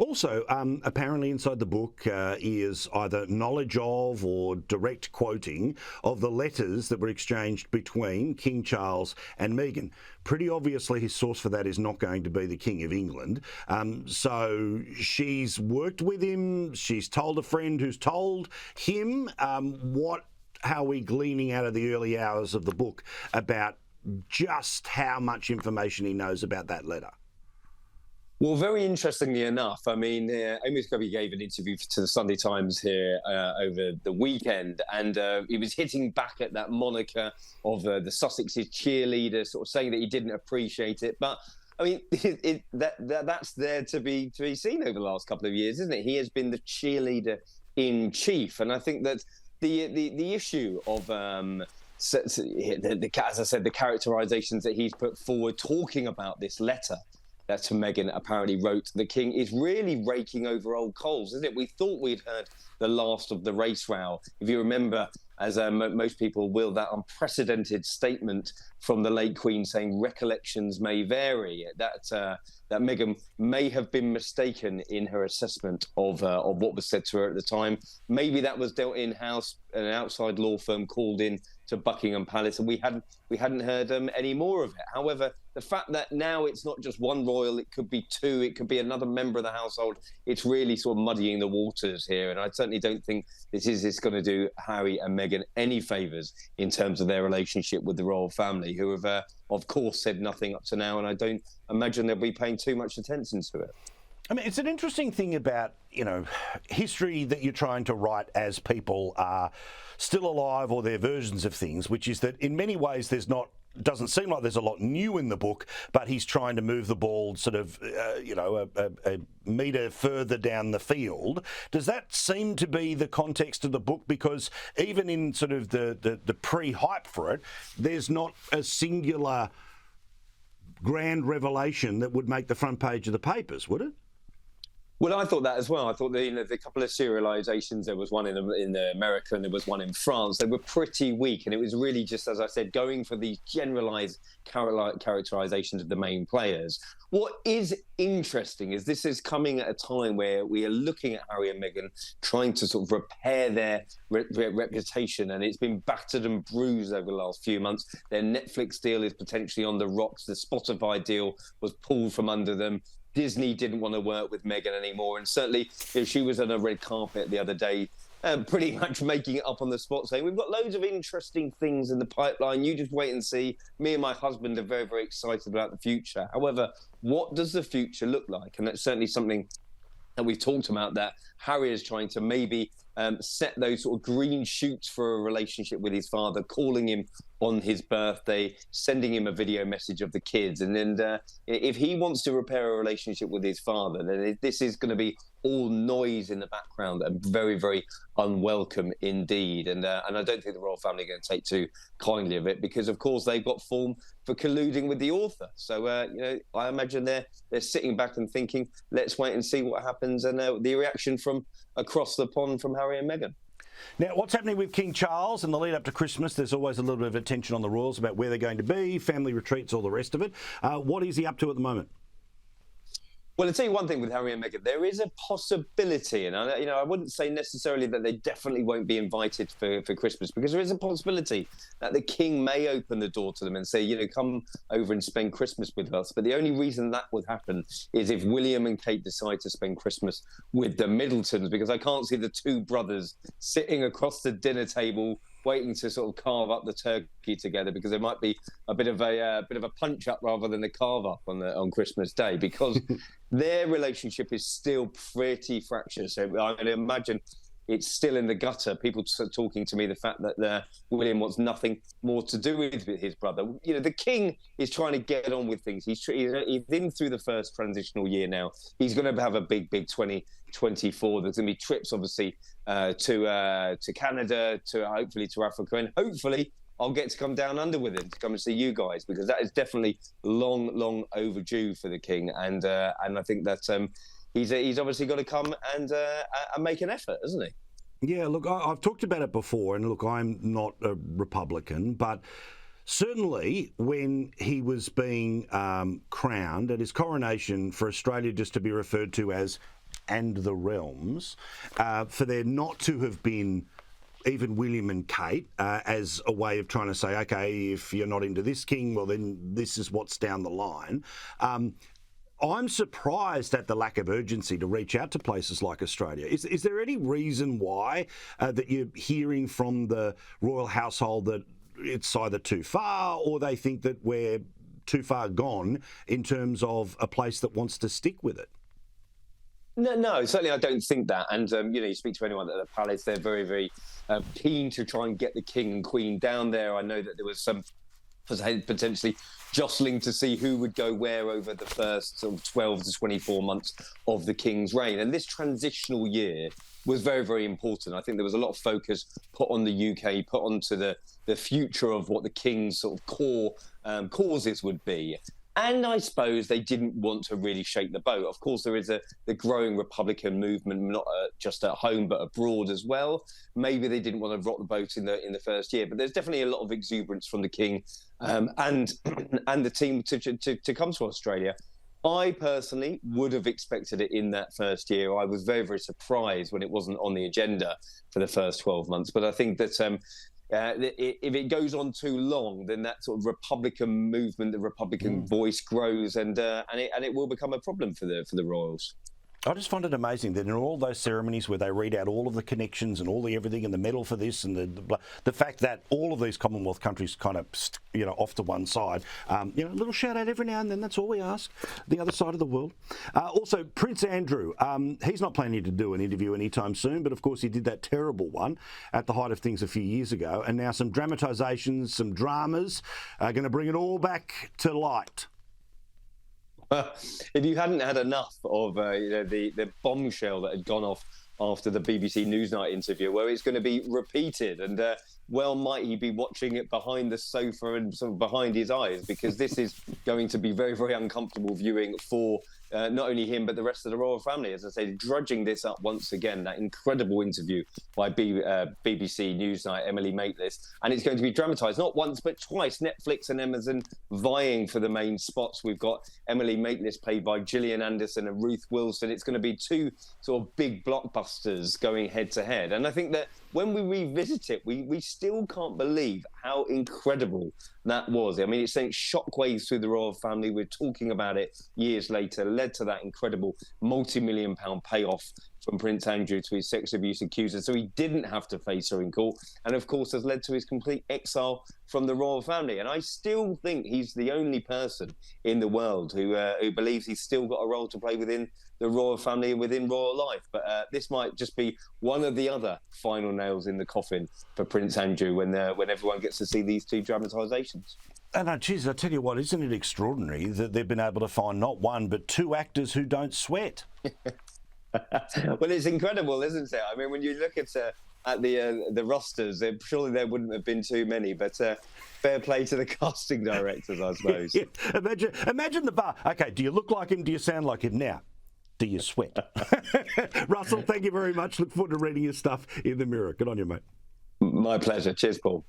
Also, apparently inside the book is either knowledge of or direct quoting of the letters that were exchanged between King Charles and Meghan. Pretty obviously his source for that is not going to be the King of England. So she's worked with him, she's told a friend who's told him. How are we gleaning out of the early hours of the book about just how much information he knows about that letter? Well, very interestingly enough, I mean, Amy Scobie gave an interview to the Sunday Times here over the weekend, and he was hitting back at that moniker of the Sussex's cheerleader, sort of saying that he didn't appreciate it. But I mean, that's there to be seen over the last couple of years, isn't it? He has been the cheerleader in chief, and I think that the issue of as I said, the characterizations that he's put forward talking about this letter that Meghan apparently wrote to the King is really raking over old coals, isn't it? We thought we'd heard the last of the race row. If you remember, as most people will, that unprecedented statement from the late Queen saying recollections may vary, that Meghan may have been mistaken in her assessment of what was said to her at the time. Maybe that was dealt in-house, an outside law firm called in to Buckingham Palace, and we hadn't heard any more of it. However, the fact that now it's not just one royal, it could be two, it could be another member of the household, it's really sort of muddying the waters here. And I certainly don't think this is going to do Harry and Meghan any favours in terms of their relationship with the royal family, who have, of course, said nothing up to now, and I don't imagine they'll be paying too much attention to it. I mean, it's an interesting thing about, history that you're trying to write as people are still alive or their versions of things, which is that in many ways doesn't seem like there's a lot new in the book, but he's trying to move the ball sort of, a metre further down the field. Does that seem to be the context of the book? Because even in sort of the pre-hype for it, there's not a singular grand revelation that would make the front page of the papers, would it? Well, I thought that as well. I thought the couple of serialisations, there was one in America and there was one in France, they were pretty weak. And it was really just, as I said, going for these generalised characterisations of the main players. What is interesting is this is coming at a time where we are looking at Harry and Meghan trying to sort of repair their reputation, and it's been battered and bruised over the last few months. Their Netflix deal is potentially on the rocks. The Spotify deal was pulled from under them. Disney didn't want to work with Meghan anymore, and certainly she was on a red carpet the other day, pretty much making it up on the spot, saying, we've got loads of interesting things in the pipeline, you just wait and see. Me and my husband are very, very excited about the future. However, what does the future look like? And that's certainly something that we've talked about, that Harry is trying to maybe set those sort of green shoots for a relationship with his father, calling him on his birthday, sending him a video message of the kids. And then if he wants to repair a relationship with his father, then this is going to be all noise in the background and very, very unwelcome indeed. And I don't think the royal family are going to take too kindly of it, because, of course, they've got form for colluding with the author. So, I imagine they're sitting back and thinking, let's wait and see what happens, and the reaction from across the pond from Harry and Meghan. Now, what's happening with King Charles in the lead up to Christmas? There's always a little bit of attention on the royals about where they're going to be, family retreats, all the rest of it. What is he up to at the moment? Well, I'll tell you one thing with Harry and Meghan. There is a possibility, and I wouldn't say necessarily that they definitely won't be invited for Christmas, because there is a possibility that the King may open the door to them and say, come over and spend Christmas with us. But the only reason that would happen is if William and Kate decide to spend Christmas with the Middletons, because I can't see the two brothers sitting across the dinner table waiting to sort of carve up the turkey together, because there might be a bit of a punch up rather than a carve up on Christmas Day, because their relationship is still pretty fractured. So I can imagine it's still in the gutter. People talking to me the fact that William wants nothing more to do with his brother. The King is trying to get on with things. He's in through the first transitional year now. He's going to have a big 2024. There's going to be trips, obviously, to Canada, hopefully to Africa, and hopefully I'll get to come down under with him to come and see you guys, because that is definitely long overdue for the King, and I think that he's obviously got to come and make an effort, hasn't he? Yeah, look, I've talked about it before, and look, I'm not a Republican, but certainly when he was being crowned at his coronation, for Australia just to be referred to as and the realms, for there not to have been even William and Kate as a way of trying to say, okay, if you're not into this king, well, then this is what's down the line. I'm surprised at the lack of urgency to reach out to places like Australia. Is there any reason why that you're hearing from the royal household that it's either too far or they think that we're too far gone in terms of a place that wants to stick with it? No, certainly I don't think that. And, you speak to anyone at the palace, they're very, very keen to try and get the king and queen down there. I know that there was some potentially jostling to see who would go where over the first sort of 12 to 24 months of the king's reign. And this transitional year was very, very important. I think there was a lot of focus put on the UK, put onto the future of what the king's sort of core causes would be. And I suppose they didn't want to really shake the boat. Of course, there is the growing Republican movement, not just at home, but abroad as well. Maybe they didn't want to rock the boat in the first year, but there's definitely a lot of exuberance from the king and the team to come to Australia. I personally would have expected it in that first year. I was very, very surprised when it wasn't on the agenda for the first 12 months. But I think that if it goes on too long, then that sort of Republican movement, the Republican voice grows, and it will become a problem for the royals. I just find it amazing that in all those ceremonies where they read out all of the connections and all the everything and the medal for this and the fact that all of these Commonwealth countries kind of, off to one side, a little shout out every now and then, that's all we ask, the other side of the world. Also, Prince Andrew, he's not planning to do an interview anytime soon, but of course he did that terrible one at the height of things a few years ago, and now some dramatisations, some dramas are going to bring it all back to light. If you hadn't had enough of the bombshell that had gone off after the BBC Newsnight interview, where it's going to be repeated, and well might he be watching it behind the sofa and sort of behind his eyes, because this is going to be very, very uncomfortable viewing for not only him but the rest of the royal family. As I say, drudging this up once again, that incredible interview by BBC Newsnight, Emily Maitlis, and it's going to be dramatised not once but twice. Netflix and Amazon vying for the main spots. We've got Emily Maitlis played by Gillian Anderson and Ruth Wilson. It's going to be two sort of big blockbusters going head to head, and I think that when we revisit it, we still can't believe how incredible that was. I mean, it sent shockwaves through the royal family. We're talking about it years later, led to that incredible multi-million-pound payoff from Prince Andrew to his sex abuse accuser, so he didn't have to face her in court, and of course has led to his complete exile from the royal family. And I still think he's the only person in the world who believes he's still got a role to play within the royal family and within royal life. But this might just be one of the other final nails in the coffin for Prince Andrew when everyone gets to see these two dramatisations. And geez, I tell you what, isn't it extraordinary that they've been able to find not one but two actors who don't sweat? Well, it's incredible, isn't it? I mean, when you look at the rosters, surely there wouldn't have been too many, but fair play to the casting directors, I suppose. Yeah. Imagine the bar. Okay, do you look like him? Do you sound like him? Now, do you sweat? Russell, thank you very much. Look forward to reading your stuff in the Mirror. Good on you, mate. My pleasure. Cheers, Paul.